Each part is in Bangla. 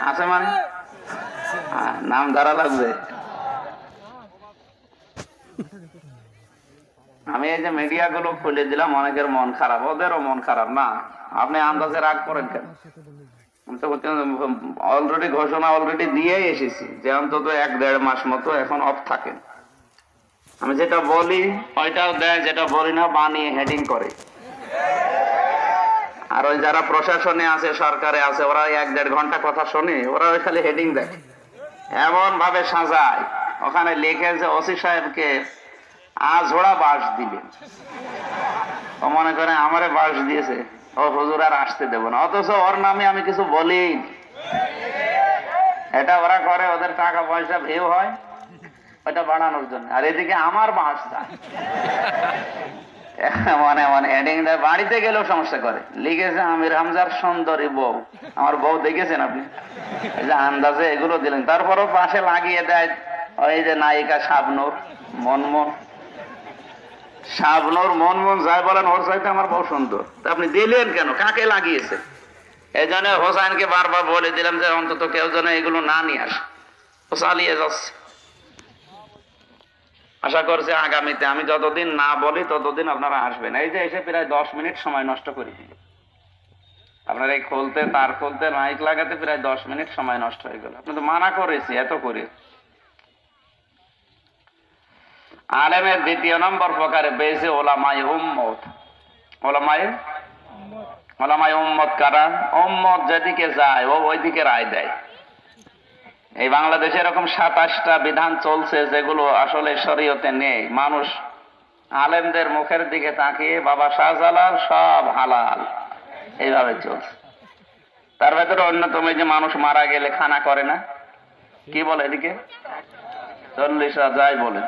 আছে মানে নাম ধরা লাগবে। আমি এই যে মিডিয়া গুলো খুলে দিলাম, অনেকের মন খারাপ, ওদেরও মন খারাপ না। আপনি আন্দাজে রাগ করেন কেন? অলরেডি ঘোষণা অলরেডি দিয়ে এসেছি যে অন্তত 1-1.5 মাস মতো এখন অফ থাকেন। আমি যেটা বলি ওইটাও দেয়, যেটা বলি না বানিয়ে হেডিং করে। আর ওই যারা প্রশাসনে আছে, সরকারে আছে, ওরা 1-1.5 ঘন্টা কথা শোনে, ওরা ওই খালি হেডিং দেখে, এমন ভাবে সাজায়। ওখানে লিখেছে ওসি সাহেবকে আজোড়া বাস দিবেন। ও মনে করে আমারে বাস দিয়েছে, ও হুজুর আর আসতে দেব না, অথচ ওর নামে আমি কিছু বলি। এটা ওরা করে, ওদের টাকা পয়সা ভিউ হয় ওটা বাড়ানোর জন্য, আর এদিকে আমার বাস চায়। মনে মনে হেডিং দেয়, বাড়িতে গেলেও সমস্যা করে। লিখেছে আমির হামজার সুন্দরী বউ। আমার বউ দেখেছেন আপনি? এই যে আন্দাজে এগুলো দিলেন, তারপরও পাশে লাগিয়ে দেয় ওই যে নায়িকা শাবনূর মনমন। শাবনূর মনমন যাই বলেন, ওর চাইতে আমার বউ সুন্দর। তা আপনি দিলেন কেন? কাকে লাগিয়েছে? এই জন্য হোসাইনকে বারবার বলে দিলাম যে অন্তত কেউ যেন এগুলো না নিয়ে আসে। ও চালিয়ে যাচ্ছে। আশা করছি আগামীতে আমি যতদিন না বলি ততদিন আপনারা আসবেন। এই যে এসে প্রায় 10 মিনিট সময় নষ্ট করে দিল। আপনার এই খুলতে, তার খুলতে, মাইক লাগাতে প্রায় 10 মিনিট সময় নষ্ট হয়ে গেল। আপনি তো মানা করেছি এত করে। আলেমের 2 নম্বর প্রকারে পেয়েছে ওলামায়ে উম্মত। ওলামায়ে উম্মত কারা? উম্মত যেদিকে যায় ও ওইদিকে রায় দেয়। এই বাংলাদেশে এরকম 27টা বিধান চলছে যেগুলো আসলে শরীয়তে নেই। মানুষ আলেমদের মুখের দিকে তাকিয়ে বাবা শাহজালাল সব হালাল এইভাবে চলছে। তার ভেতরে অন্যতম যে মানুষ মারা গেলে খানা করে না, কি বলে এদিকে 40 যাই বলে।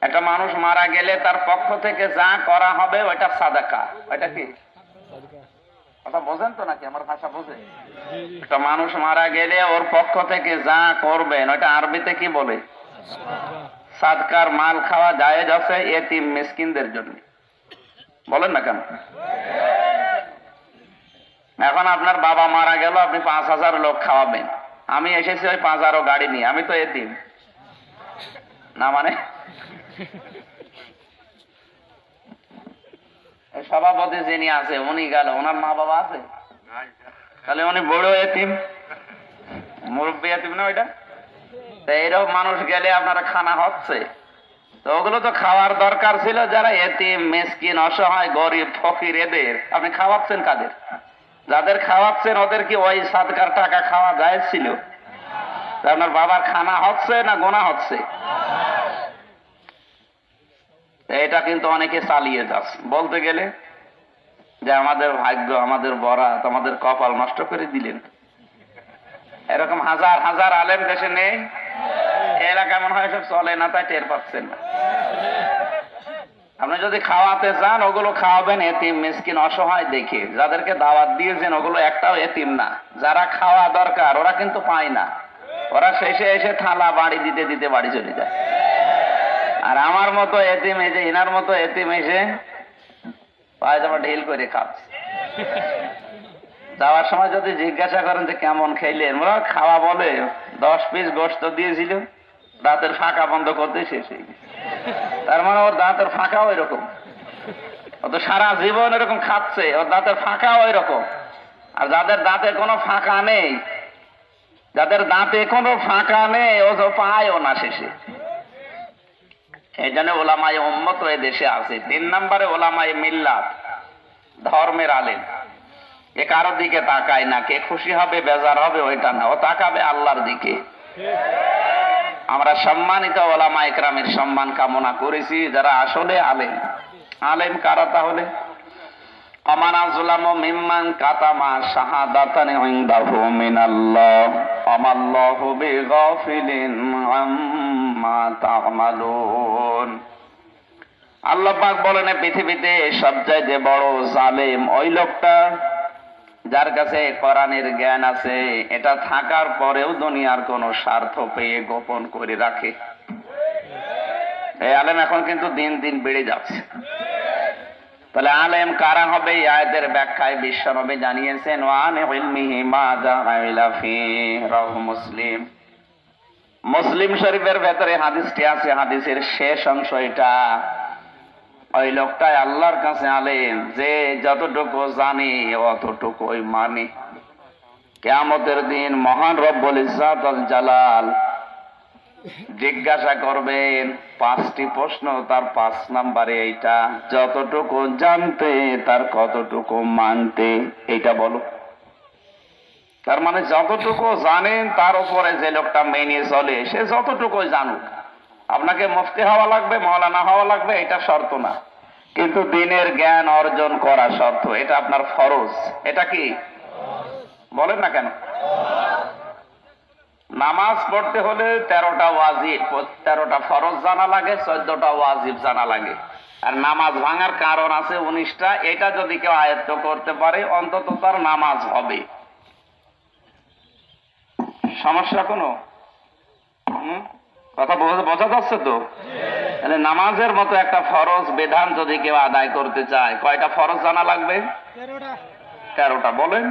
একটা মানুষ মারা গেলে তার পক্ষ থেকে যা করা হবে ওইটা সাদাকা। ওইটা কি কথা বোঝেন তো নাকি? আমার ভাষা বোঝে? একটা মানুষ মারা গেলে ওর পক্ষ থেকে যা করবেন ওইটা আরবিতে কি বলে? সাদকার মাল খাওয়া জায়েজ আছে এতিম মিসকিনদের জন্য। বলেন না কেন? এখন আপনার বাবা মারা গেল, আপনি 5000 লোক খাওয়াবেন। আমি এসেছি ওই 5000 গাড়ি নিয়ে, আমি তো এতিম না? মানে সভাপতি যিনি আছে উনি গেল, ওনার মা বাবা আছে, তাহলে উনি বড় এতিম, মুরব্বী এতিম না ওইটা? এইরকম মানুষ গেলে আপনারা খানা হচ্ছে, তো ওগুলো তো খাওয়ার দরকার ছিল যারা এতিম মিসকিন অসহায় গরিব ফকির, এদের আপনি খাওয়াচ্ছেন কাদের? যাদের খাওয়াচ্ছেন ওদের কি ওই সাদকার টাকা খাওয়া যায় ছিল? আপনার বাবার খানা হচ্ছে না গোনা হচ্ছে? এটা কিন্তু অনেকে চালিয়ে যাচ্ছে বলতে গেলে যে আমাদের ভাগ্য, আমাদের বরাত, আমাদের কপাল নষ্ট করে দিলেন। এরকম হাজার হাজার আলেম দেশে নেই? এলাকা মনে হয় সব চলে না, তাই টের পাচ্ছেন না। আপনি যদি খাওয়াতে চান ওগুলো খাওয়াবেন এতিম মিসকিন অসহায় দেখে। যাদেরকে দাওয়াত দিয়েছেন ওগুলো একটাও এতিম না। যারা খাওয়া দরকার ওরা কিন্তু পায় না, ওরা শেষে এসে থালা বাড়ি দিতে দিতে বাড়ি চলে যায়। আর আমার মতো এতিম, এই যে ইনার মতো এতিম এসে পায়জামা ঢিল করে খাচ্ছে। যাওয়ার সময় যদি জিজ্ঞাসা করেন যে কেমন খাইলেন, ওরা খাওয়া বলে 10 পিস গোশত দিয়েছিল, দাঁতের ফাঁকা বন্ধ করতে শেষ হয়ে গেছে। তার মানে ওর দাঁতের ফাঁকাও এরকম, ও তো সারা জীবন এরকম খাচ্ছে, ওর দাঁতের ফাঁকাও এরকম। আর যাদের দাঁতে কোনো ফাঁকা নেই, যাদের দাঁতে কোনো ফাঁকা নেই ও তো পায়ও না শেষে। এই জন্য ওলামায়ে উম্মত এ দেশে আছে। 3 নম্বরে ওলামায়ে মিল্লাত, ধর্মের আলেম। এ কারোর দিকে তাকায় না, কে খুশি হবে বেজার হবে ওইটা না, ও তাকাবে আল্লাহর দিকে। আমরা সম্মানিত ওলামা ইকরামের সম্মান কামনা করেছি, যারা আসলে আলেম। আলেম কারা তাহলে? আমানা যুলামু মিম্মান কাতামা শাহাদাতান ইনদাহু মিনাল্লাহ আমাল্লাহু বিগাফিলিন আম্মা তা'মালুন। আল্লাহ পাক বলেন পৃথিবীতে সবচাইতে বড় জালেম ওই লোকটা যার কাছে কোরআনের জ্ঞান আছে, এটা থাকার পরেও দুনিয়ার কোন স্বার্থ পেয়ে গোপন করে রাখে। এই আলেম এখন কিন্তু দিন দিন বেড়ে যাচ্ছে। তাহলে আলেম কারা হবে? এই আয়াতের ব্যাখ্যায় বিশ্বনবী জানিয়েছেন ওয়ান ইলমিহি মা জাআইলা ফি রাহু মুসলিম। মুসলিম শরীফের ভেতরে হাদিসটি আছে, হাদিসের শেষ অংশ এটা। ওই লোকটাই আল্লাহর কাছে আলেম, যে যতটুকু জানি অতটুকুই মানে। কিয়ামতের দিন মহান রব্বুল ইজ্জত ওয়াল জালাল জিজ্ঞাসা করবেন 5টি প্রশ্ন, তার 5 নম্বরে এইটা, যতটুকু জানতে তার কতটুকু মানতে, এইটা বলো। তার মানে যতটুকু জানেন তার উপরে যে লোকটা মেনে চলে, সে যতটুকু জানুক। আপনাকে মুফতি হওয়া লাগবে, মাওলানা হওয়া লাগবে, এটা শর্ত না, কিন্তু দিনের জ্ঞান অর্জন করা শর্ত। এটা আপনার ফরজ। এটা কি বলেন না কেন? নামাজ পড়তে হলে 13টা ওয়াজিব, 13টা ফরজ জানা লাগে, 14টা ওয়াজিব জানা লাগে। আর নামাজ ভাঙার কারণ আছে 19টা। এটা যদি কেউ আয়ত্ত করতে পারে অন্তত তার নামাজ হবে। সমস্যা কোনো? কথা বোঝা যাচ্ছে তো? তাহলে নামাজের মতো একটা ফরজ বিধান যদি কেউ আদায় করতে চায়, কয়টা ফরজ জানা লাগবে? 13টা। বলেন।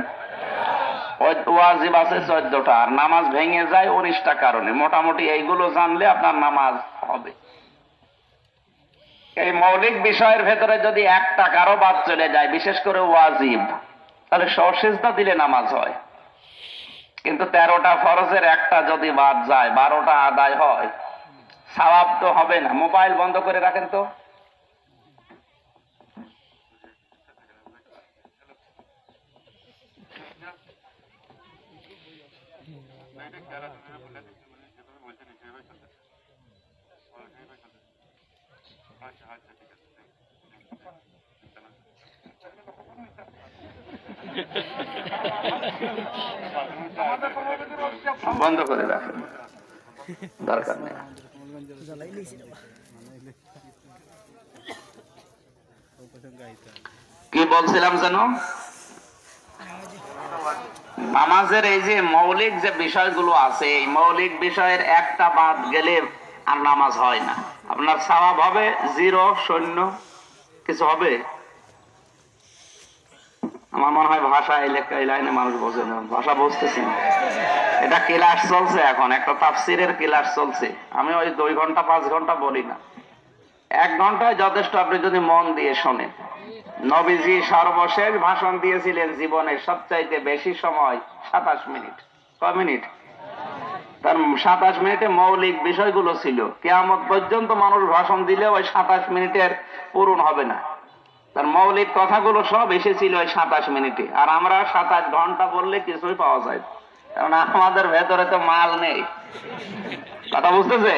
ওয়াজিব আছে 14টা, আর নামাজ ভেঙে যায় 19টা কারণে। মোটামুটি এইগুলো জানলে আপনার নামাজ হবে। এই মৌলিক বিষয়ের ভেতরে যদি একটা কারো বাদ চলে যায়, বিশেষ করে ওয়াজিব, তাহলে সিজদা দিলে নামাজ হয়। কিন্তু 13টা ফরজের একটা যদি বাদ যায়, 12টা আদায় হয়, সওয়াব তো হবে না। মোবাইল বন্ধ করে রাখেন তো। বন্ধ করে রাখেন, দরকার নেই। কি বলছিলাম যেন? নামাজের এই যে মৌলিক যে বিষয়গুলো আছে, এই মৌলিক বিষয়ের একটা বাদ গেলে আর নামাজ হয় না। আপনার সওয়াব হবে 0, শূন্য, কিছু হবে। আমার মনে হয় ভাষা এই লাইনে মানুষ বোঝে না, ভাষা বুঝতেছি না। এটা ক্লাস চলছে এখন, একটা তাফসিরের ক্লাস চলছে। আমি ওই 2 ঘন্টা 5 ঘন্টা বলি না, 1 ঘন্টায় যথেষ্ট, আপনি যদি মন দিয়ে শোনেন। নবীজি সর্বশেষ ভাষণ দিয়েছিলেন জীবনের সবচাইতে বেশি সময় 27 মিনিট। কয় মিনিট? তার 27 মিনিটে মৌলিক বিষয়গুলো ছিল। কিয়ামত পর্যন্ত মানুষ ভাষণ দিলে ওই 27 মিনিটের পূরণ হবে না। তার মৌলিক কথাগুলো সব এসেছিল ওই 27 মিনিটে। আর আমরা 27 ঘন্টা বললে কিছুই পাওয়া যায়, কারণ আমাদের ভেতরে তো মাল নেই। কথা বুঝতেছে?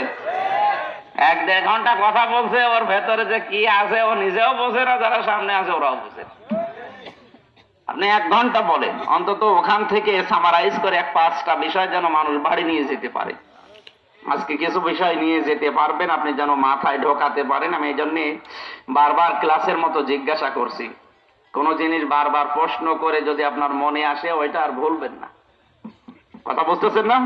1-1.5 ঘন্টা কথা বলছে, ওর ভেতরে যে কি আছে ও নিজেও বোঝে না, যারা সামনে আছে ওরাও বোঝে। আপনি 1 ঘন্টা বলেন, অন্তত ওখান থেকে সামারাইজ করে 5টা বিষয় যেন মানুষ বাড়ি নিয়ে যেতে পারে। আজকে কিছু বিষয় নিয়ে যেতে পারবেন, আপনি যেন মাথায় ঢোকাতে পারেন। আমি এই জন্যে বারবার ক্লাসের মতো জিজ্ঞাসা করছি। কোন জিনিস বারবার প্রশ্ন করে যদি আপনার মনে আসে, ওইটা আর ভুলবেন না। কথা বুঝতেছেন না?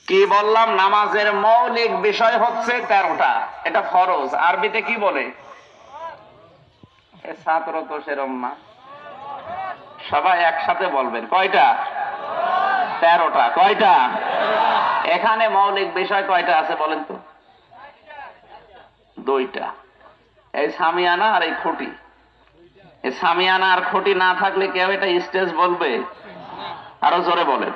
কি বললাম? নামাজের মৌলিক বিষয় হচ্ছে 13টা। এটা ফরজ। আরবিতে কি বলে? ছাত্র তো সেরম না, সবাই একসাথে বলবেন। কয়টা? 13টা। কয়টা? এখানে মৌলিক বিষয় কয়টা আছে বলেন তো? 2টা। এই সামিয়ানা আর এই খুঁটি। এই সামিয়ানা আর খুঁটি না থাকলে কেউ এটা স্টেজ বলবে? আরো জোরে বলেন।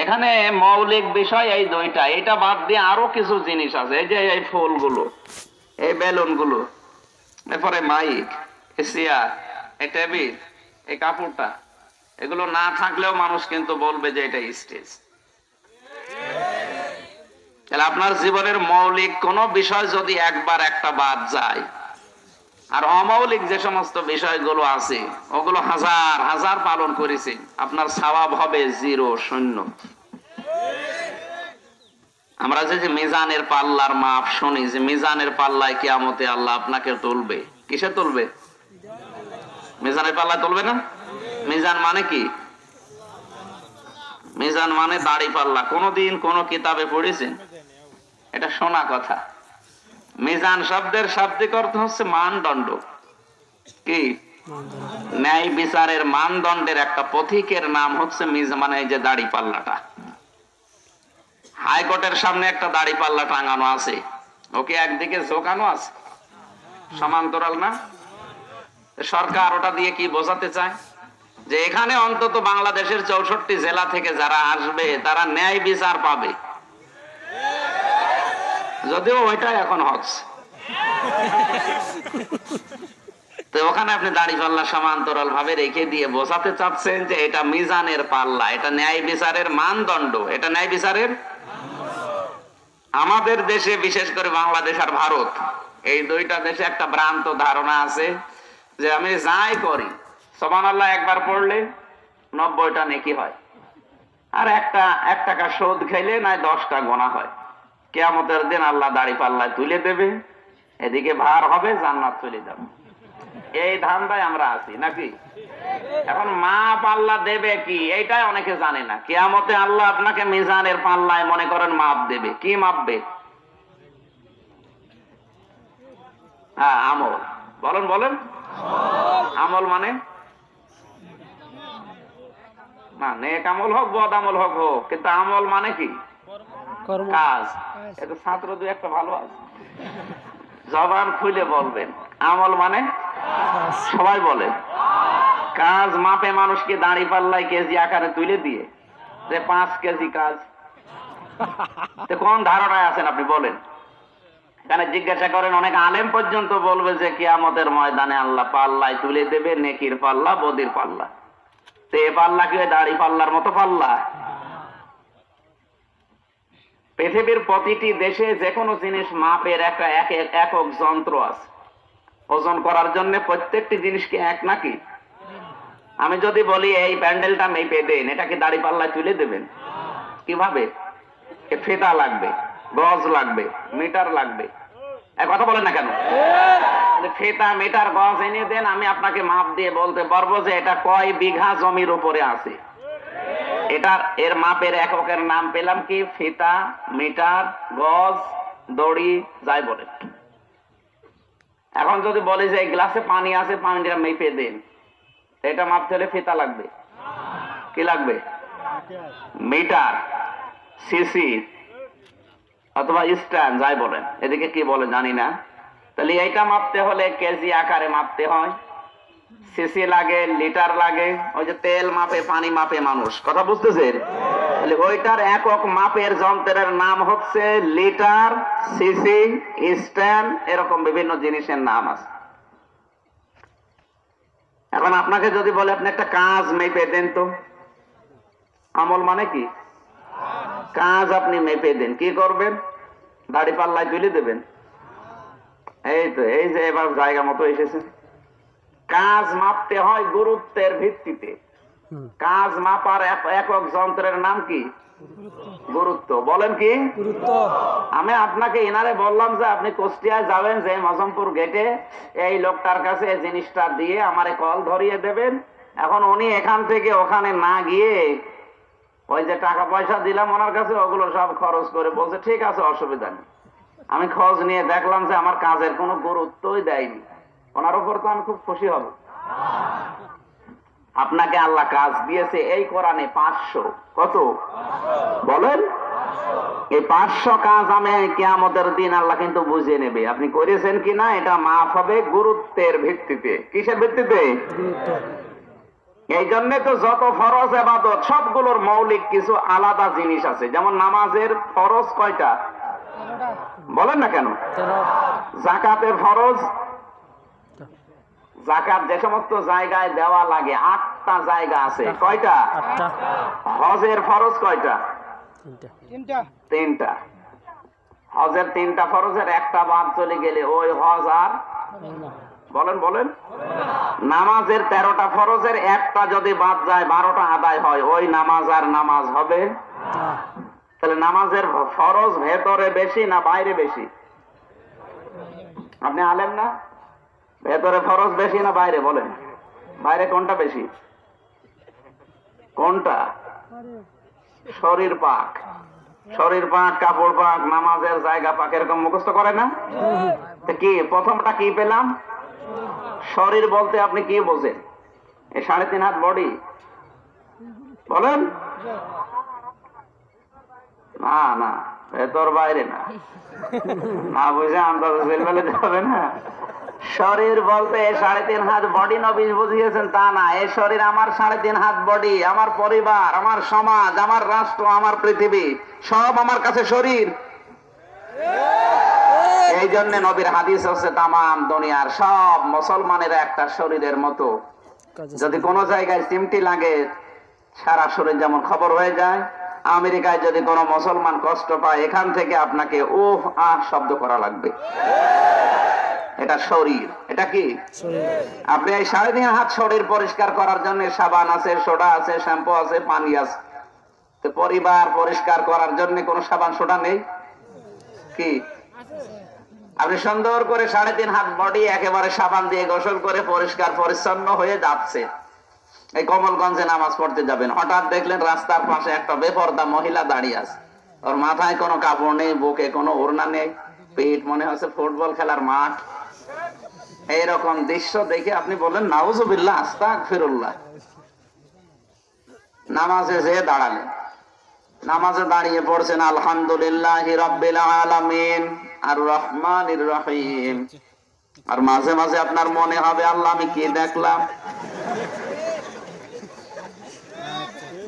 এখানে মৌলিক বিষয় এই 2টা। এটা বাদ দিয়ে আরো কিছু জিনিস আছে। এই যে এই ফুলগুলো, এই বেলুনগুলো, এরপরে মাইক, এই চেয়ার, এই টেবিল, এই কাপড়টা, এগুলো না থাকলেও মানুষ কিন্তু বলবে যে এটা স্টেজ। তাহলে আপনার জীবনের মৌলিক কোন বিষয় যদি একবার একটা বাদ যায়, আর অমৌলিক যে সমস্ত বিষয়গুলো আছে ওগুলো হাজার হাজার পালন করেছে, আপনার সওয়াব হবে 0, শূন্য। আমরা যে মিজানের পাল্লার মাপ শুনি, যে মিজানের পাল্লায় কিয়ামতে আল্লাহ আপনাকে তুলবে। কিসে তুলবে? মিজানের পাল্লায় তুলবে না? মিজান মানে কি? মিজান মানে দাড়ি পাল্লা। কোনদিন কোন কিতাবে পড়েছেন? এটা শোনা কথা। মিজান শব্দের শাব্দিক অর্থ হচ্ছে মানদণ্ড। কি? ন্যায় বিচারের মানদণ্ডের একটা পথিকের নাম হচ্ছে মিজান, এই যে দাড়ি পাল্লাটা। হাইকোর্টের সামনে একটা দাড়ি পাল্লা টাঙানো আছে, ওকে একদিকে ঝোঁকানো আছে, সমান্তরাল না? সরকার ওটা দিয়ে কি বোঝাতে চায়? যে এখানে অন্তত বাংলাদেশের 64 জেলা থেকে যারা আসবে তারা ন্যায় বিচার পাবে। যদিও ওইটাই এখন হচ্ছে, তো ওখানে আপনি দাড়ি পাল্লা সমান্তরাল ভাবে রেখে দিয়ে বোঝাতে চাচ্ছেন যে এটা মিজানের পাল্লা, এটা ন্যায় বিচারের মানদণ্ড, এটা ন্যায় বিচারের। আমাদের দেশে বিশেষ করে বাংলাদেশ আর ভারত, এই দুইটা দেশে একটা ভ্রান্ত ধারণা আছে যে আমি যাই করি সুবহানাল্লাহ একবার পড়লে 90টা নেকি হয়, আর 1 টাকা সুদ খাইলে নয় 10টা গোনা হয়। কিয়ামতের দিন আল্লাহ দাড়ি পাল্লায় তুলে দেবে, এদিকে ভার হবে, জান্নাত চলে যাবে। এই ধান্দায় আমরা আছি নাকি? এখন মা পাল্লা দেবে কি এইটাই অনেকে জানে না। কিয়ামতে আল্লাহ আপনাকে মিজানের পাল্লায় মনে করেন মাপ দেবে। কি মাপবে? হ্যাঁ, আমল। বলেন বলেন, আমল মানে না নেক আমল হোক বদ আমল হোক, কিন্তু আমল মানে কি? কাজ। এটা ছাত্র দু একটা ভালো আছে, জবান খুলে বলবেন। আমল মানে সবাই বলে কাজ। মাপে মানুষকে দাঁড়ি পাল্লায় কেজি আকারে তুলে দিয়ে যে 5 কেজি কাজ, কোন ধারণায় আছেন আপনি বলেন? এখানে জিজ্ঞাসা করেন, অনেক আলেম পর্যন্ত বলবে যে কিয়ামতের ময়দানে আল্লাহ পাল্লায় তুলে দেবে নেকির পাল্লা বদির পাল্লা। তো এ পাল্লা কি দাড়ি পাল্লার মতো পাল্লা? পৃথিবীর প্রতিটি দেশে যে কোনো জিনিস মাপের একটা একক যন্ত্র আছে। ওজন করার জন্য প্রত্যেকটি জিনিস কি এক নাকি? আমি যদি বলি এই প্যান্ডেলটা মেপে দেন, এটা কি দাড়ি পাল্লায় তুলে দেবেন? কিভাবে? ফিতা লাগবে, গজ লাগবে, মিটার লাগবে। কথা বলেন না কেন? ফিতা মিটার গজ এনে দেন, আমি আপনাকে মাপ দিয়ে বলতে পারবো যে এটা কয় বিঘা জমির উপরে আছে। এটার এর মাপের এককের নাম পেলাম কি? ফিতা, মিটার, গজ, দড়ি, যাই বলে। এখন যদি বলি যে এই গ্লাসে পানি আছে, পানিটা মেপে দেন, এটা মাপতে হলে ফিতা লাগবে, কি লাগবে? মিটার, সিসি অথবা স্ট্যান্ড, যাই বলেন। এদিকে কি বলে জানি না। তাহলে এইটা মাপতে হলে কেজি আকারে মাপতে হয়, সিসি লাগে, লিটার লাগে। ওই যে তেল মাপে, পানি মাপে মানুষ, কথা বুঝতেছেন? তাহলে ওইটার একক মাপের যন্ত্রের নাম হচ্ছে লিটার, সিসি, স্ট্যান্ড, এরকম বিভিন্ন জিনিসের নাম আছে। এখন আপনাকে যদি বলে আপনি একটা কাজ মেপে দেন, তো আমল মানে কি? কাজ আপনি মেপে দেন, কি করবেন? দাড়ি পাল্লায় তুলে দেবেন। এই তো, এই যে এবার জায়গা মতো এসেছে। কাজ মাপতে হয় গুরুত্বের ভিত্তিতে। কাজ মাপার একক যন্ত্রের নাম কি? গুরুত্ব। বলেন কি? গুরুত্ব। আমি আপনাকে এনারে বললাম যে আপনি কুষ্টিয়ায় যাবেন, যে মজমপুর গেটে এই লোকটার কাছে এই জিনিসটা দিয়ে আমারে কল ধরিয়ে দেবেন। এখন উনি এখান থেকে ওখানে না গিয়ে ওই যে টাকা পয়সা দিলাম ওনার কাছে, ওগুলো সব খরচ করে বলছে ঠিক আছে, অসুবিধা নেই। আমি খোঁজ নিয়ে দেখলাম যে আমার কাজের কোনো গুরুত্বই দেয়নি, ওনার উপর তো আমি খুব খুশি হব। আপনাকে আল্লাহ কাজ দিয়েছে এই কোরআনে 500। কত বলেন? এই 500 কাজ আমি কিয়ামতের দিন আল্লাহ কিন্তু বুঝিয়ে নেবে আপনি করেছেন কিনা। এটা মাফ হবে গুরুত্বের ভিত্তিতে। কিসের ভিত্তিতে? এই জন্য তো যত ফরজ ইবাদত সবগুলোর মৌলিক কিছু আলাদা জিনিস আছে। যেমন নামাজের ফরজ কয়টা বলেন না কেন? যাকাতের ফরজ, যাকাত যে সমস্ত জায়গায় দেওয়া লাগে 8টা জায়গা আছে। কয়টা? হজের ফরজ কয়টা? 3টা। হজের 3টা ফরজের একটা বাদ চলে গেলে ওই হজ আর বলেন বলেন। নামাজের 13টা ফরজের একটা যদি বাদ যায় 12টা আদায় হয়, ওই নামাজ আর নামাজ হবে। তাহলে নামাজের ফরজ ভেতরে বেশি না বাইরে বেশি? আপনি আলেম না? ভেতরে ফরজ বেশি না বাইরে? বলেন বাইরে কোনটা বেশি? কোনটা? শরীর পাক। শরীর পাক, কাপড় পাক, নামাজের জায়গা পাক, এরকম মুখস্থ করে না? তো কি প্রথমটা কি পেলাম? শরীর বলতে আপনি কি বোঝেন? এই 3.5 হাত বডি বলেন? না না, ভেতর বাইরে না, না বুঝে আন্দাজ ফেলে যাবে না। শরীর বলতে 3.5 হাত বডি নবী বুঝিয়েছেন তা না। এই শরীর আমার 3.5 হাত বডি, আমার পরিবার, আমার সমাজ, আমার রাষ্ট্র, আমার পৃথিবী, সব আমার কাছে শরীর। এই জন্য নবীর হাদিস হচ্ছে তামাম দুনিয়ার সব মুসলমানের একটা শরীরের মতো। যদি কোনো জায়গায় চিমটি লাগে সারা শরীর যেমন খবর হয়ে যায়। আমেরিকায় যদি কোনো মুসলমান কষ্ট পায়, এখান থেকে আপনাকে ওহ আহ শব্দ করা লাগবে। এটা শরীর। এটা কি? আপনি এই 3.5 হাত শরীর পরিষ্কার করার জন্য সাবান আছে, সোডা আছে, শ্যাম্পু আছে, পানি আছে। তো পরিবার পরিষ্কার করার জন্য কোনো সাবান সোডা নেই কি? আপনি সুন্দর করে 3.5 হাত বডি একেবারে সাবান দিয়ে গোসল করে পরিষ্কার পরিচ্ছন্ন হয়ে যাচ্ছে। এই কমলগঞ্জে নামাজ পড়তে যাবেন, হঠাৎ দেখলেন রাস্তার পাশে একটা বেপরদা মহিলা দাঁড়িয়ে আছে। ওর মাথায় কোনো কাপড় নেই, বুকে কোনো ওড়না নেই, পেট মনে হচ্ছে ফুটবল খেলার মাঠ। এইরকম দৃশ্য দেখে আপনি বলেন নাউজুবিল্লাহ, আস্তাগফিরুল্লাহ। নামাজে যেয়ে দাঁড়ালেন, নামাজে দাঁড়িয়ে পড়ছেন আলহামদুলিল্লাহি রাব্বিল আলামিন আর রহমানির রহিম। আর মাঝে মাঝে আপনার মনে হবে আল্লাহ আমি কি দেখলাম।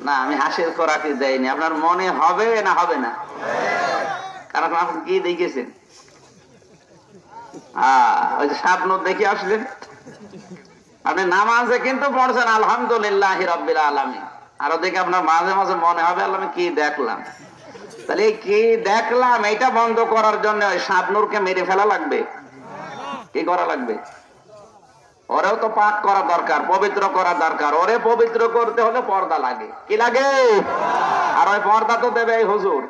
না, আমি হাসির খোরাকি দেয়নি, আপনার মনে হবে না হবে না? কারণ আপনি কি দেখেছেন? ওই যে স্বপ্ন দেখে আসলেন। আপনি নামাজে কিন্তু পড়ছেন আলহামদুলিল্লাহি রাব্বিল আলামিন, আর ওদিকে আপনার মাঝে মাঝে মনে হবে আল্লাহ আমি কি দেখলাম। তাহলে কি দেখলাম এটা বন্ধ করার জন্য ওই স্বপ্নকে মেরে ফেলা লাগবে। কি করা লাগবে? ওরেও তো পাক করা দরকার, পবিত্র করা দরকার। ওরে পবিত্র করতে হলে পর্দা লাগে। কি লাগে? আর ওই পর্দা তো দেবে এই হুজুর।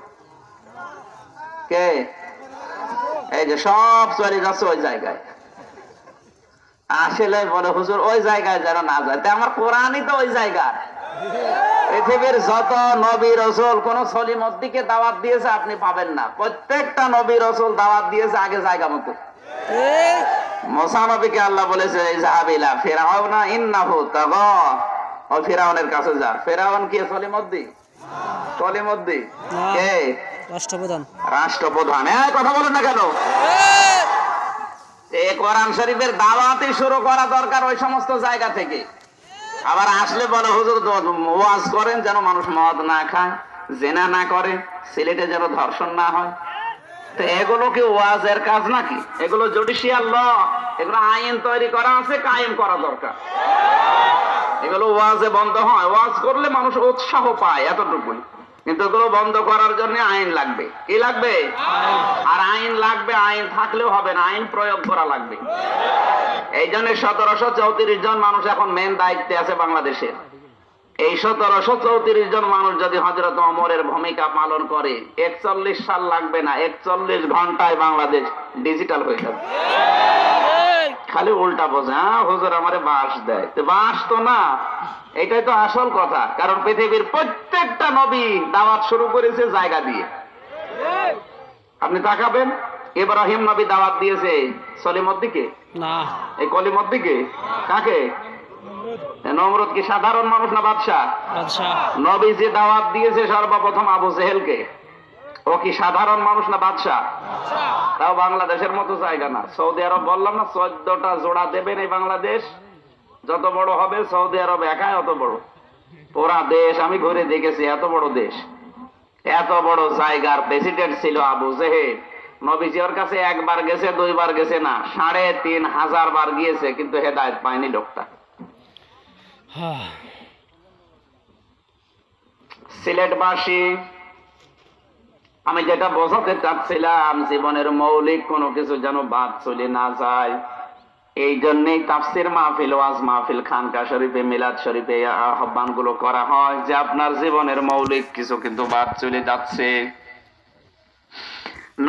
কে? এই যে সব চলে যাচ্ছে ওই জায়গায়। আসলে বলে হুজুর ওই জায়গায় যেন না যায়। আমার কোরআনই তো ওই জায়গা। পৃথিবীর যত নবী রাসূল কোন সলিমদ্দিকে দাওয়াত দিয়েছে আপনি পাবেন না। প্রত্যেকটা নবী রাসূল দাওয়াত দিয়েছে আগে জায়গা মতো। মুসা নবীকে আল্লাহ বলেছে ইযহাবিলা ফিরআউনা ইন্নাহু তাগা, ও ফিরআউনের কাছে যা। ফিরআউন কি সলিমদ্দি? সলিমদ্দি কে? রাষ্ট্রপ্রধান। রাষ্ট্রপ্রধান। কথা বলেন না কেন? এই কোরআন শরীফের দাওয়াতই শুরু করা দরকার ওই সমস্ত জায়গা থেকে। আবার আসলে বলে হুজুর ওয়াজ করেন যেন মানুষ মদ না খায়, জেনা না করে, সিলেটে যেন ধর্ষণ না হয়। তো এগুলো কি ওয়াজের কাজ নাকি? এগুলো জুডিশিয়াল ল, এগুলো আইন তৈরি করা আছে, কায়েম করা দরকার। এগুলো ওয়াজে বন্ধ হয়, ওয়াজ করলে মানুষ উৎসাহ পায়, এতটুকুই। কিন্তু এগুলো বন্ধ করার জন্য আইন লাগবে। কি লাগবে? আর আইন লাগবে, আইন থাকলেও হবে না, আইন প্রয়োগ করা লাগবে। এই জন্য 1734 জন মানুষ এখন মেন দায়িত্বে আছে বাংলাদেশের। এই 1734 জন মানুষ যদি হযরত ওমরের ভূমিকা পালন করে 41 সাল লাগবে না, 41 ঘন্টায় বাংলাদেশ ডিজিটাল হয়ে যাবে। খালি উল্টা বোঝে, হুজুর আমারে বাস দেয়। তো বাস তো না, এটাই তো আসল কথা। কারণ পৃথিবীর প্রত্যেকটা নবী দাওয়াত শুরু করেছে জায়গা দিয়ে। আপনি তাকাবেন, ইব্রাহিম নবী দাওয়াত দিয়েছে সলিমদ্দিকে না, এই কলিমদ্দিকে। কাকে? নমরুদ কি সাধারণ মানুষ না বাদশাহ? নবী যে দাওয়াত দিয়েছে সর্বপ্রথম আবু জেহেলকে, ও কি সাধারণ মানুষ না বাদশাহ? তাও বাংলাদেশের মতো জায়গা না। সৌদি আরব বললাম না 14টা জোড়া দেবেন এই বাংলাদেশ। যত বড় হবে সৌদি আরব একাই অত বড়। পুরা দেশ আমি ঘুরে দেখেছি, এত বড় দেশ, এত বড় জায়গার প্রেসিডেন্ট ছিল আবু জেহেল। নবীজি ওর কাছে একবার গেছে, দুইবার গেছে না, 3500 বার গিয়েছে, কিন্তু হেদায়েত পায়নি লোকটা। সিলেটবাসী, আমি যেটা বোঝাতে চাচ্ছিলাম, জীবনের মৌলিক কোনো কিছু যেন বাদ চলে না যায়। এই জন্যই তাফসির মাহফিল, ওয়াজ মাহফিল, খানকা শরীফে, মিলাদ শরীফে আহ্বান গুলো করা হয় যে আপনার জীবনের মৌলিক কিছু কিন্তু বাদ চলে যাচ্ছে।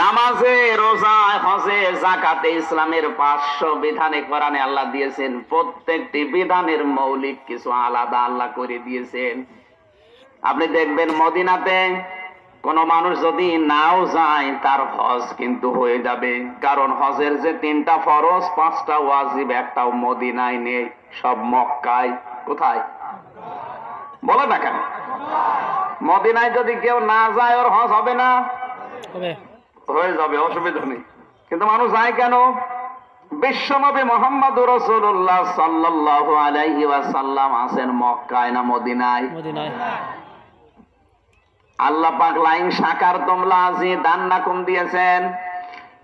নামাজে, রোজায়, হজে, যাকাতে, ইসলামের 500 বিধানে কোরআনে আল্লাহ দিয়েছেন। প্রত্যেকটি বিধানের মৌলিক কিছু আলাদা আল্লাহ করে দিয়েছেন। আপনি দেখবেন মদিনাতে কোন মানুষ যদি নাও যায় তার হজ কিন্তু হয়ে যাবে, কারণ হজের যে 3টা ফরজ 5টা ওয়াজিব একটাও মদিনায় নেই, সব মক্কায়। কোথায় বলো না কেন? মদিনায় যদি কেউ না যায় ওর হজ হবে না? হয়ে যাবে, অসুবিধা নেই। কিন্তু মানুষ যায় কেন? বিশ্বনবী মুহাম্মদুর রাসূলুল্লাহ সাল্লাল্লাহু আলাইহি ওয়াসাল্লাম আছেন মক্কায় না মদিনায়? আল্লাহ পাক লাইন শাকারতুম লাযিদান্নাকুম দিয়েছেন।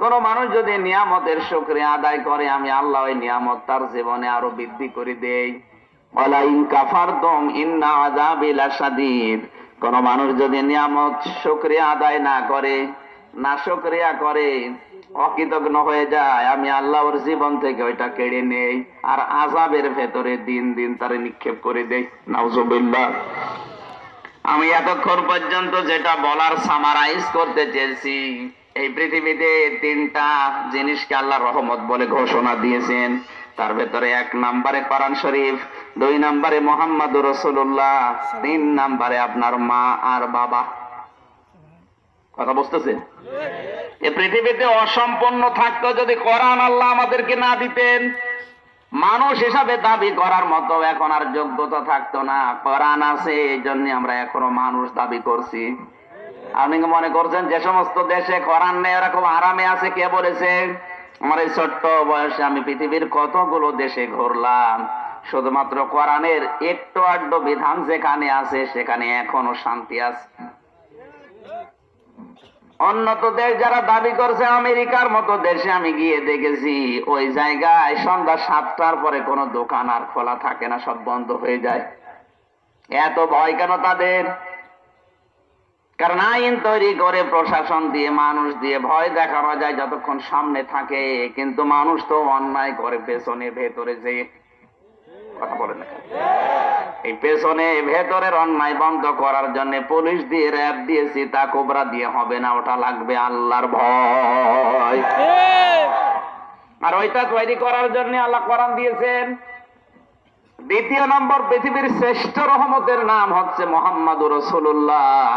কোন মানুষ যদি নিয়ামতের শুকরিয়া আদায় করে আমি আল্লাহ ওই নিয়ামত তার জীবনে আরো বৃদ্ধি করে দেই। ওয়ালা ইন কাফারতুম ইন্না আযাবি লাশাদীদ। কোন মানুষ যদি নিয়ামত শুকরিয়া আদায় না করে, না শুকরিয়া করে, অকৃতজ্ঞ হয়ে যায়, আমি আল্লাহ ওর জীবন থেকে ওইটা কেড়ে নেই আর আযাবের ভেতরে দিন দিন তারে নিক্ষেপ করে দেই। নাউযুবিল্লাহ। আমি এতক্ষণ পর্যন্ত যেটা বলার সামারাইজ করতে চেয়েছি, এই পৃথিবীতে 3টা জিনিসকে আল্লাহ রহমত বলে ঘোষণা দিয়েছেন। তার ভেতরে 1 নম্বরে কোরআন শরীফ, 2 নম্বরে মুহাম্মদুর রাসূলুল্লাহ, 3 নম্বরে আপনার মা আর বাবা। কথা বুঝতেছেন? এই পৃথিবীতে অসম্পূর্ণ থাকতো যদি কোরআন আল্লাহ আমাদেরকে না দিতেন। মানুষ হিসাবে দাবি করার মতো এখন আর যোগ্যতা থাকতো না। কোরআন আছে এই জন্য আমরা এখনো মানুষ দাবি করছি। আপনি মনে করছেন যে সমস্ত দেশে কোরআন নেই ওরা খুব আরামে আছে? কে বলেছে? আমার এই ছোট্ট বয়সে আমি পৃথিবীর কতগুলো দেশে ঘুরলাম, শুধুমাত্র কোরআনের একটু আধটু বিধান যেখানে আছে সেখানে এখনো শান্তি আছে। উন্নত দেশ যারা দাবি করছে, আমেরিকার মতো দেশে আমি গিয়ে দেখেছি ওই জায়গায় সন্ধ্যা 7টার পরে কোনো দোকান আর খোলা থাকে না, সব বন্ধ হয়ে যায়। এত ভয় কেন তাদের? কারণ আইন তৈরি করে প্রশাসন দিয়ে মানুষ দিয়ে ভয় দেখানো যায় যতক্ষণ সামনে থাকে, কিন্তু মানুষ তো অন্যায় করে পেছনে ভেতরে যে। কথা বলে না, এই পেছনে ভেতরের অন্যায় বন্ধ করার জন্য পুলিশ দিয়ে, র‍্যাব দিয়ে, সীতা কোবরা দিয়ে হবে না, ওটা লাগবে আল্লাহর ভয়। আর ওইটা তৈরি করার জন্য আল্লাহ কোরআন দিয়েছেন। 2 নম্বর, পৃথিবীর শ্রেষ্ঠ রহমতের নাম হচ্ছে মুহাম্মদুর রাসূলুল্লাহ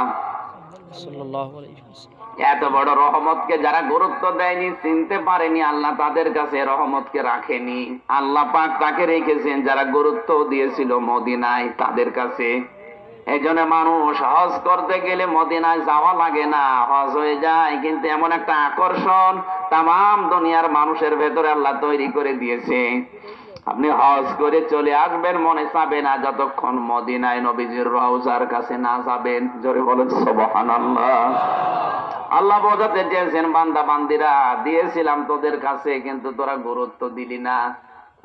সাল্লাল্লাহু আলাইহি ওয়াসাল্লাম। এত বড় রহমতকে যারা গুরুত্ব দেয়নি, চিনতে পারেনি, আল্লাহ তাদের কাছে রহমতকে রাখেনি। আল্লাহ পাক তাকে রেখেছেন যারা গুরুত্ব দিয়েছিল মদিনায় তাদের কাছে। এই জন্য মানুষ হজ করতে গেলে মদিনায় যাওয়া লাগে না, হজ হয়ে যায়। কিন্তু এমন একটা আকর্ষণ তাম দুনিয়ার মানুষের ভেতরে আল্লাহ তৈরি করে দিয়েছে, আপনি হজ করে চলে আসবেন, মনে চাবে না যতক্ষণ মদিনায় নবীজির রওজার কাছে না যাবেন। জোরে বলেন সুবহানাল্লাহ। আল্লাহ বোঝাতে চেয়েছেন, বান্দা বান্দিরা দিয়েছিলাম তোদের কাছে কিন্তু তোরা গুরুত্ব দিলি না।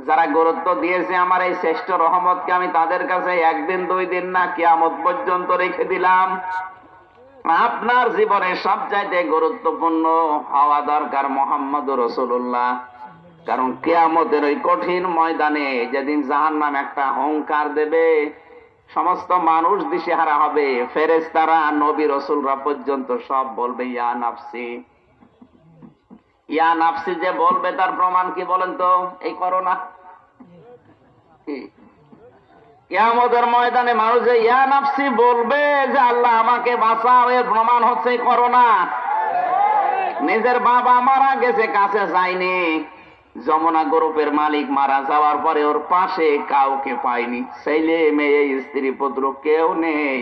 যারা গুরুত্ব দিয়েছে আমার এই শ্রেষ্ঠ রহমতকে আমি তাদের কাছে 1 দিন 2 দিন না, কিয়ামত পর্যন্ত রেখে দিলাম। আপনার জীবনের সবচাইতে গুরুত্বপূর্ণ হওয়া দরকার মুহাম্মদুর রাসূলুল্লাহ। কারণ কিয়ামতের ওই কঠিন ময়দানে যেদিন জাহান্নাম একটা হুংকার দেবে, সমস্ত মানুষ দিশেহারা হবে, ফেরেশতারা, নবী রাসূলরা পর্যন্ত সব বলবে ইয়া নাফসি, ইয়া নাফসি। যে বলবে তার প্রমাণ কি বলেন তো? এই করোনা। কিয়ামতের ময়দানে মানুষ যে ইয়া নাফসি বলবে যে আল্লাহ আমাকে বাঁচাও, এর প্রমাণ হচ্ছে করোনা। নিজের বাবা মারা গেছে, কাছে যায়নি। যমুনা গ্রুপের মালিক মারা যাওয়ার পরে ওর পাশে কাউকে পায়নি, ছেলে মেয়ে স্ত্রী পুত্র কেউ নেই।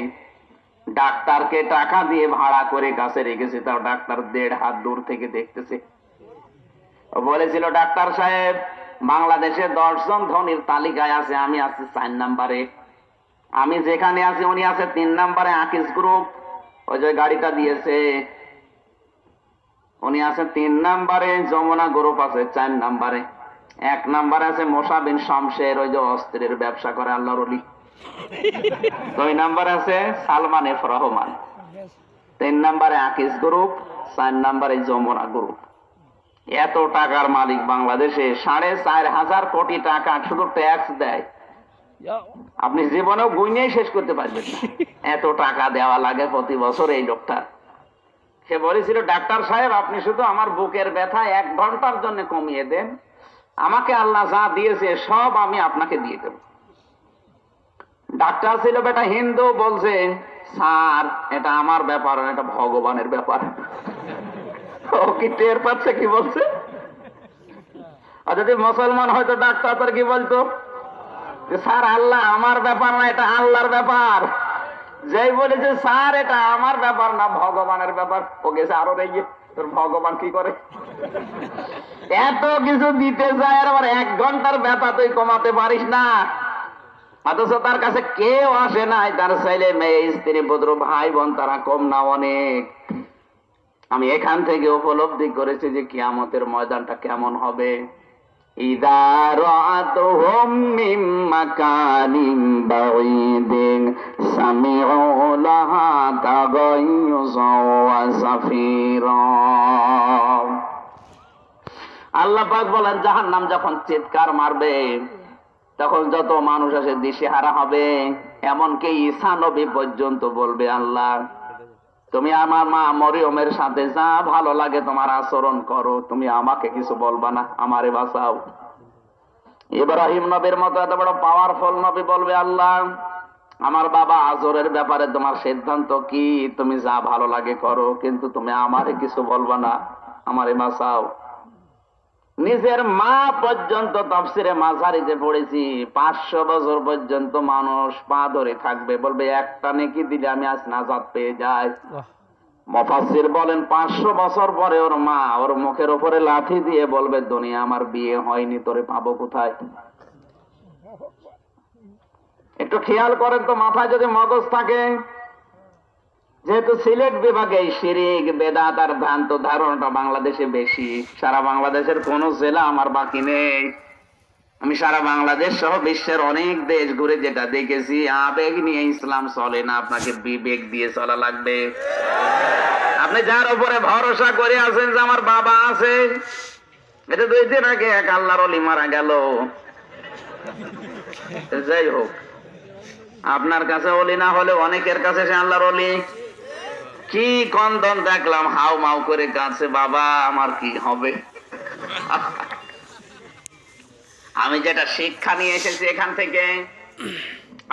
ডাক্তারকে টাকা দিয়ে ভাড়া করে কাছে রেখেছে, তাও ডাক্তার 1.5 হাত দূর থেকে দেখতেছে। বলেছিল, ডাক্তার সাহেব বাংলাদেশে 10 জন ধনীর তালিকায় আছে, আমি আছি 4 নম্বরে। আমি যেখানে আছি উনি আছে 3 নম্বরে, আকিস গ্রুপ ওই যে গাড়িটা দিয়েছে, উনি আছে 3 নম্বরে। যমুনা গ্রুপ আছে 4 নম্বরে। 1 নম্বরে আছে মোসা বিন শামসের, ওই যে অস্ত্রের ব্যবসা করে আল্লাহর ওলি। 2 নম্বরে আছে সালমান এফ রহমান। 3 নম্বরে আকিস গ্রুপ, 4 নম্বরে যমুনা গ্রুপ। এত টাকার মালিক বাংলাদেশে, 4.5 কোটি টাকা শুধু ট্যাক্স দেয়। আপনি জীবনেও গুইনেই শেষ করতে পারবেন না, এত টাকা দেওয়া লাগে প্রতি বছর এই লোকটা। সে বলেছিল, ডাক্তার সাহেব আপনি শুধু আমার বুকের ব্যথা 1 ঘন্টার জন্য কমিয়ে দেন, আমাকে আল্লাহ যা দিয়েছে সব আমি আপনাকে দিয়ে দেব। ডাক্তার ছিল বেটা হিন্দু, বলছে স্যার এটা আমার ব্যাপার, এটা ভগবানের ব্যাপার। ও কি টের পাচ্ছে কি বলছে? আর যদি মুসলমান হয়তো ডাক্তার তার কি বলতো, স্যার আল্লাহ আমার ব্যাপার না, এটা আল্লাহর ব্যাপার। যেই বলেছে স্যার এটা আমার ব্যাপার না ভগবানের ব্যাপার, ও গেছে আরো রেগে, তোর ভগবান কি করে? এত কিছু দিতে যায় আর আবার 1 ঘন্টার ব্যথা তুই কমাতে পারিস না, অথচ তার কাছে কেউ আসে নাই, তার ছেলে মেয়ে স্ত্রী পুত্র ভাই বোন তারা কম না অনেক। আমি এখান থেকে উপলব্ধি করেছি যে কিয়ামতের ময়দানটা কেমন হবে। ইযা রাআতুহুম মিন মাকানিন বাঈদিন সামিউ লাহা তাগায়্যুযা ওয়া সাফীরা। আল্লাহ পাক বলেন জাহান্নাম যখন চিৎকার মারবে তখন যত মানুষ আসে দিশেহারা হবে, এমনকি ঈসা নবী পর্যন্ত বলবে আল্লাহ তুমি আমার মা মরিয়মের সাথে যা ভালো লাগে তোমার আচরণ করো, তুমি আমাকে কিছু বলবা না, আমারে বাঁচাও। ইব্রাহিম নবীর মতো এত বড় পাওয়ারফুল নবী বলবে আল্লাহ আমার বাবা আজরের ব্যাপারে তোমার সিদ্ধান্ত কি, তুমি যা ভালো লাগে করো, কিন্তু তুমি আমারে কিছু বলবা না, আমারে বাঁচাও। নিজের মা পর্যন্ত তাফসিরে মাঝারিতে পড়েছি 500 বছর পর্যন্ত মানুষ পা ধরে থাকবে, বলবে একটা নেকি দিলে আমি আজ নাজাত পেয়ে যাই। মুফাসসির বলেন 500 বছর পরে ওর মা ওর মুখের উপরে লাঠি দিয়ে বলবে দুনিয়া আমার বিয়ে হয়নি, তোরে পাবো কোথায়? একটু খেয়াল করেন তো, মাথায় যদি মগজ থাকে, যেহেতু সিলেট বিভাগে শিরিক বেদাত আর ভ্রান্ত ধারণাটা বাংলাদেশে বেশি, সারা বাংলাদেশের কোন জেলা আমার বাকি নেই। আমি সারা বাংলাদেশ সহ বিশ্বের অনেক দেশ ঘুরে যেটা দেখেছি, আবেগ নিয়ে ইসলাম চলে না, আপনাকে বিবেক দিয়ে চলা লাগবে। আপনি যার উপরে ভরসা করে আছেন যে আমার বাবা আছে, এটা 2 দিন আগে এক আল্লাহর ওলি মারা গেল, যাই হোক আপনার কাছে ওলি না হলে অনেকের কাছে সে আল্লাহর ওলি। কি কন্দন দেখলাম, হাউ মাউ করে কাছে, বাবা আমার কি হবে? আমি যেটা শিক্ষা নিয়ে এসেছি এখান থেকে,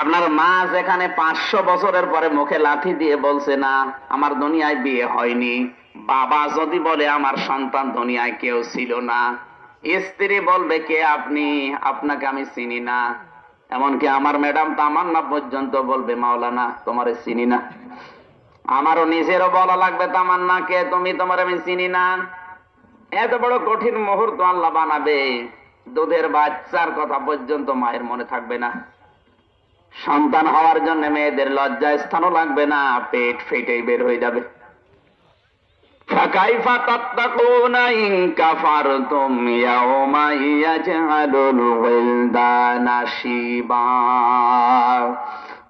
আপনার মা যেখানে 500 বছরের পরে মুখে লাঠি দিয়ে বলছে না আমার দুনিয়ায় বিয়ে হয়নি, বাবা যদি বলে আমার সন্তান দুনিয়ায় কেউ ছিল না, স্ত্রী বলবে কে আপনি, আপনাকে আমি চিনি না, এমনকি আমার ম্যাডাম তামান্না পর্যন্ত বলবে মাওলানা তোমারে চিনি না। আমারও নিজেরও বলা লাগবে তামান্না কে তুমি, তোমার আমি চিনি না। এত বড় কঠিন মুহূর্ত আল্লাহ বানাবে, দুধের বাচ্চার কথা পর্যন্ত মায়ের মনে থাকবে না। সন্তান হওয়ার জন্য মেয়েদের লজ্জা স্থানও লাগবে না, পেট ফেটেই বের হয়ে যাবে। ফাকাইফা তাত্তাকুনা ইন কাফারতুম ইয়াওমা ইয়াজআলুল ওয়ালদানা শিবা।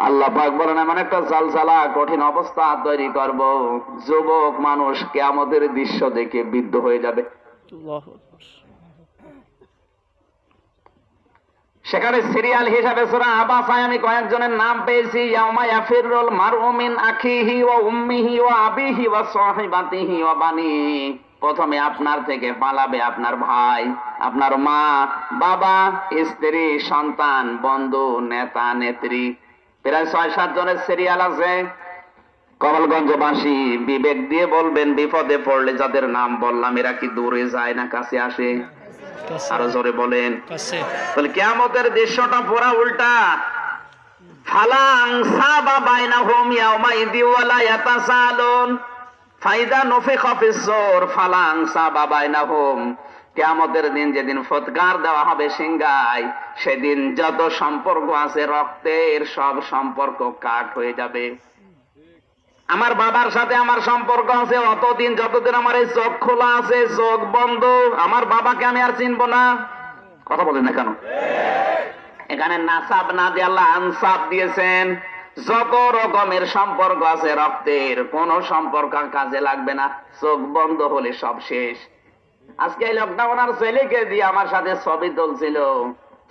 আল্লাহ পাক বলেন এমন একটা জালজালা কঠিন অবস্থা তৈরি করব, যুবক মানুষ কিয়ামতের দৃশ্য দেখে বিদ্ধ হয়ে যাবে। সেখানে সিরিয়াল হিসাবে সূরা আবাসায় আমি কয়েকজনের নাম পেয়েছি। ইয়াউমা ইয়াফিরুল মারউ মিন আখিহি ওয়া উম্মিহি ওয়া আবিহি ওয়া সাহিবাতিহি ওয়া বানি। প্রথমে আপনার থেকে পালাবে আপনার ভাই, আপনার মা, বাবা, স্ত্রী, সন্তান, বন্ধু, নেতা, নেত্রী। প্রায় 6-7 জনের সিরিয়াল আছে। কমলগঞ্জবাসী বিবেক দিয়ে বলবেন বিপদে পড়লে যাদের নাম বললাম এরা কি দূরে যায় না কাছে আসে? আরো জোরে বলেন। বলে কিয়ামতের দৃশ্যটা পুরা উল্টা। ফালাং সাবা বাইনাহুম ইয়াউমাইদি ওয়ালা ইয়াতাসালুন ফাইদা নুফিখা ফিস-সূর ফালাং সাবা বাইনাহুম। কিয়ামতের দিন যেদিন ফুৎকার দেওয়া হবে সিংহায়, সেদিন যত সম্পর্ক আছে রক্তের সব সম্পর্ক কাট হয়ে যাবে। আমার বাবার সাথে আমার সম্পর্ক আছে অতদিন যতদিন আমার এই চোখ খোলা আছে, চোখ বন্ধ, আমার বাবাকে আমি আর চিনবো না। কথা বলেন না কেন? এখানে নাসাব না দিয়ে আল্লাহ আনসাব দিয়েছেন। যত রকমের সম্পর্ক আছে রক্তের, কোন সম্পর্ক কাজে লাগবে না, চোখ বন্ধ হলে সব শেষ। আজকে এই লকডাউন আর ছেলেকে দিয়ে আমার সাথে ছবি তুলছিল,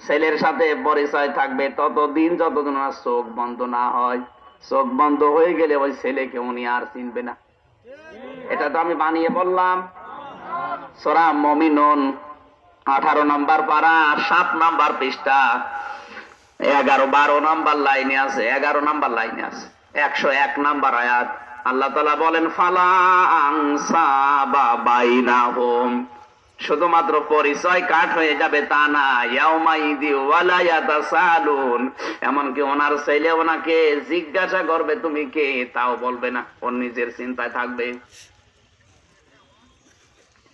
ছেলের সাথে পরিচয় থাকবে ততদিন যতদিন আমার চোখ বন্ধ না হয়। চোখ বন্ধ হয়ে গেলে ওই ছেলেকে উনি আর চিনবে না। এটা তো আমি বানিয়ে বললাম। সূরা মুমিনুন 18 নম্বর পারা 7 নম্বর পৃষ্ঠা। 11-12 নাম্বার লাইনে আছে, 11 নাম্বার লাইনে আছে, 101 নাম্বার আয়াত। আল্লাহ তাআলা বলেন ফালা আনসাবা বাইনাহুম, শুধুমাত্র পরিচয় কাট হয়ে যাবে তা না, ইয়াউমাইদি ওয়ালা ইয়াতাসালুন, এমনকি ওনার ছেলে ওনাকে জিজ্ঞাসা করবে তুমি কে, তাও বলবে না, ওর নিজের চিন্তায় থাকবে।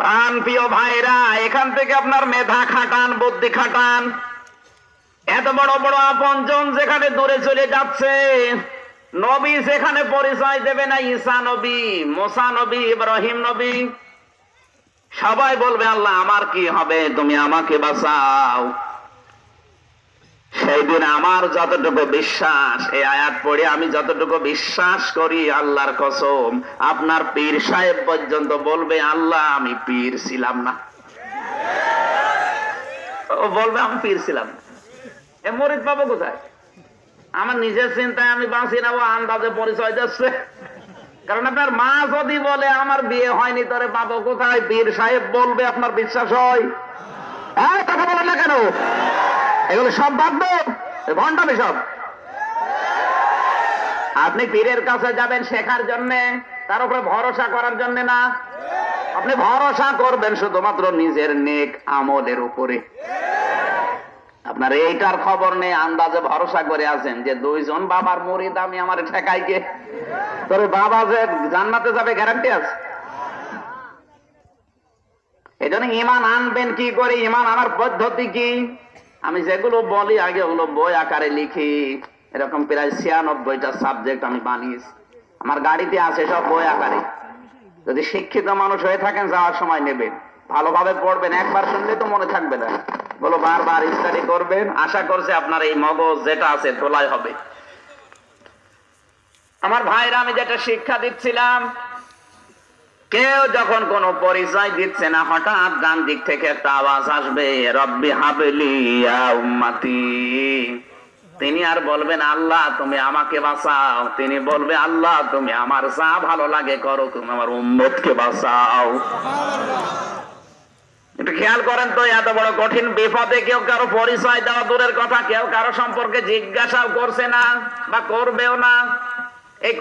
প্রাণ প্রিয় ভাইরা, এখান থেকে আপনার মেধা খাটান, বুদ্ধি খাটান। এত বড় বড় আপনজন যেখানে দূরে চলে যাচ্ছে, নবী সেখানে পরিচয় দেবে না, ঈসা নবী, মুসা নবী, ইব্রাহিম নবী, সবাই বলবে আল্লাহ আমার কি হবে, তুমি আমাকে বাঁচাও। সেই দিন আমার যতটুকু বিশ্বাস, এই আয়াত পড়ে আমি যতটুকু বিশ্বাস করি, আল্লাহর কসম, আপনার পীর সাহেব পর্যন্ত বলবে আল্লাহ আমি পীর ছিলাম না। ও বলবে আমি পীর ছিলাম না। এ মরিদ পাবো কোথায়? আমার নিজের চিন্তায় আমি বাঁচি না, ও আন্দাজে পরিচয় দিচ্ছে। কারণ আপনার মা যদি বলে আমার বিয়ে হয়নি, তোরে পাবো কোথায়? পীর সাহেব বলবে, আপনার বিশ্বাস হয়? হ্যাঁ, কথা বলেন না কেন? এগুলো সব বাধ্য ভণ্ডামি সব। আপনি পীরের কাছে যাবেন শেখার জন্য, তার উপরে ভরসা করার জন্য না। আপনি ভরসা করবেন শুধুমাত্র নিজের নেক আমলের উপরে। আপনার এইটার খবর নেই, আন্দাজে ভরসা করে আছেন যে 2 জন বাবার মুরিদ আমি, আমার ঠেকাই কে? তোর বাবা যে জান্নাতে যাবে গ্যারান্টি আছে? এই জন্য ঈমান আনবেন কি করে, ঈমান আনার পদ্ধতি কি? আমি যেগুলো বলি আগে ওগুলো বই আকারে লিখি, এরকম প্রায় 96টা সাবজেক্ট আমি বানিয়েছি, আমার গাড়িতে আছে সব বই আকারে। যদি শিক্ষিত মানুষ হয়ে থাকেন যাওয়ার সময় নেবেন, ভালোভাবে পড়বেন, একবার শুনলে তো মনে থাকবে না, বলো বারবার স্টাডি করবেন। আশা করছে আপনার এই মগজ যেটা আছে তোলাই হবে। আমার ভাইরা, আমি যেটা শিক্ষা দিচ্ছিলাম, কেউ যখন কোন পরিচয় দিচ্ছে না, হঠাৎ ডান দিক থেকে একটা আওয়াজ আসবে, রব্বি হাবলি ইয়া উম্মতি, তিনি আর বলবেন আল্লাহ তুমি আমাকে বাঁচাও, তিনি বলবে আল্লাহ তুমি আমার যা ভালো লাগে করো, তুমি আমার উম্মতকে বাঁচাও। একটু খেয়াল করেন তো, এত বড় কঠিন বিপদে কেউ কারো পরিচয় দেওয়া দূরের কথা, কেউ কারো সম্পর্কে জিজ্ঞাসাও করছে না বা করবেও না। এই